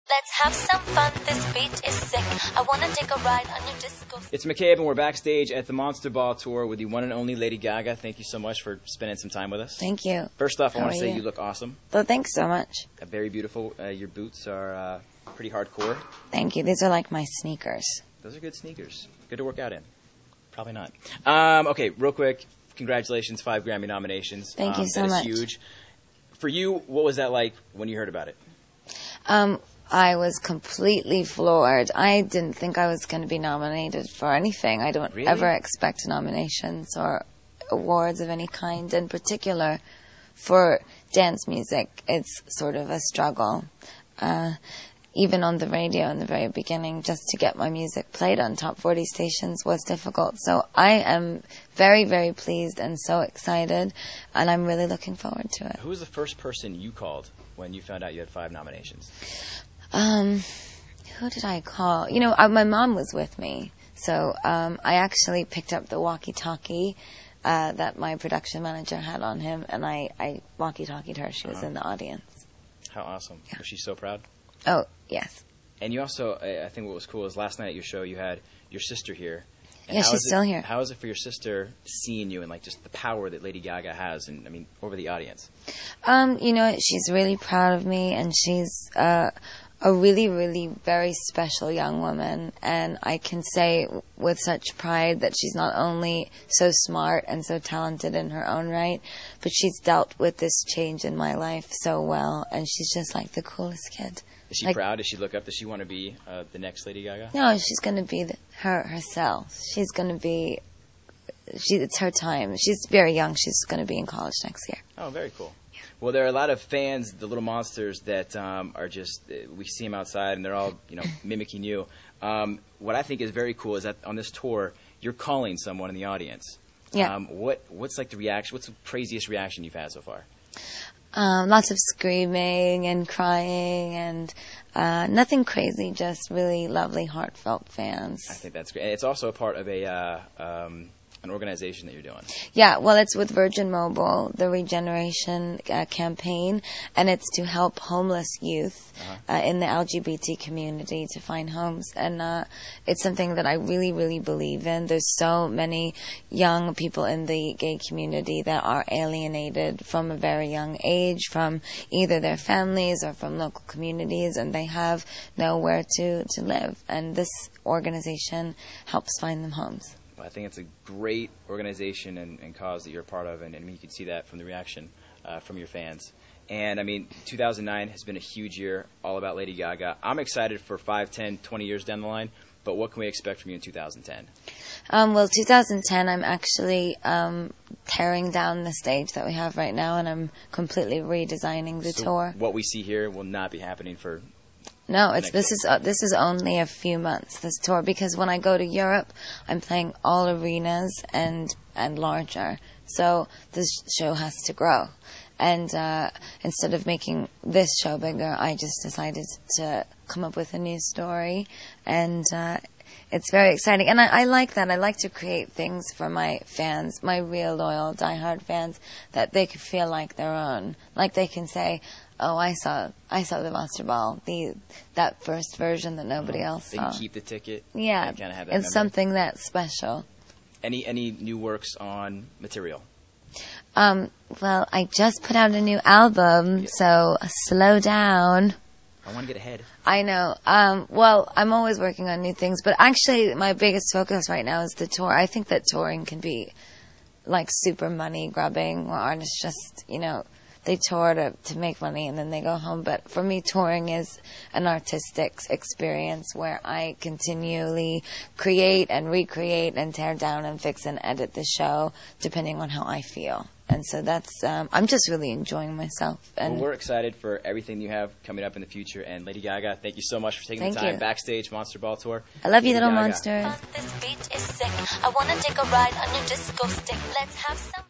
Let's have some fun, this beat is sick. I wanna take a ride on your disco. It's McCabe, and we're backstage at the Monster Ball Tour with the one and only Lady Gaga. Thank you so much for spending some time with us. Thank you. First off, I want to say you? you look awesome. Well, thanks so much. Very beautiful. Your boots are pretty hardcore. Thank you. These are like my sneakers. Those are good sneakers. Good to work out in. Probably not. Okay, real quick, congratulations, 5 Grammy nominations. Thank you so much. That is huge. For you, what was that like when you heard about it? I was completely floored. I didn't think I was going to be nominated for anything. I don't ever expect nominations or awards of any kind. In particular, for dance music, it's sort of a struggle. Even on the radio in the very beginning, just to get my music played on top 40 stations was difficult. So I am very, very pleased and so excited, and I'm really looking forward to it. Who was the first person you called when you found out you had 5 nominations? Who did I call? You know, my mom was with me, so I actually picked up the walkie-talkie that my production manager had on him, and I walkie-talkied her. She was in the audience. How awesome. Yeah. Was she so proud? Oh, yes. And you also, I think what was cool is last night at your show you had your sister here. And yeah, she's still here. How is it for your sister seeing you and like just the power that Lady Gaga has, and I mean, over the audience? You know, she's really proud of me, and she's a really, really very special young woman, and I can say with such pride that she's not only so smart and so talented in her own right, but she's dealt with this change in my life so well, and she's just like the coolest kid. Is she proud? Does she look up? Does she want to be the next Lady Gaga? No, she's going to be herself. She's going to be... it's her time. She's very young. She's going to be in college next year. Oh, very cool. Yeah. Well, there are a lot of fans, the little monsters, that are just... we see them outside, and they're all, you know, mimicking you. What I think is very cool is that on this tour, you're calling someone in the audience. Yeah. What's like the reaction? What's the craziest reaction you've had so far? Lots of screaming and crying and nothing crazy, just really lovely, heartfelt fans. I think that's great. And it's also a part of an organization that you're doing. Yeah, well, it's with Virgin Mobile, the Regeneration campaign, and it's to help homeless youth in the LGBT community to find homes. And it's something that I really, really believe in. There's so many young people in the gay community that are alienated from a very young age from either their families or from local communities, and they have nowhere to live. And this organization helps find them homes. I think it's a great organization and cause that you're a part of, and I mean, you can see that from the reaction from your fans. And I mean, 2009 has been a huge year, all about Lady Gaga. I'm excited for 5, 10, 20 years down the line, but what can we expect from you in 2010? Well, 2010, I'm actually tearing down the stage that we have right now, and I'm completely redesigning the tour. What we see here will not be happening for... No, this is only a few months, this tour, because when I go to Europe, I'm playing all arenas and larger. So this show has to grow. And instead of making this show bigger, I just decided to come up with a new story. And it's very exciting. And I like that. I like to create things for my fans, my real loyal, diehard fans, that they could feel like their own. Like they can say, oh, I saw the Monster Ball, that first version that nobody else saw. They can keep the ticket. Yeah, and kind of have that it's memory. Something that's special. Any new works on material? Well, I just put out a new album, so slow down. I want to get ahead. I know. Well, I'm always working on new things, but actually my biggest focus right now is the tour. I think that touring can be like super money grubbing, where artists just, you know, they tour to make money and then they go home. But for me, touring is an artistic experience where I continually create and recreate and tear down and fix and edit the show depending on how I feel. And so that's, I'm just really enjoying myself. And well, we're excited for everything you have coming up in the future. And Lady Gaga, thank you so much for taking the time. Backstage Monster Ball Tour. I love you, Lady little Gaga. monsters. This beat is sick. I wanna take a ride on your disco stick. Let's have some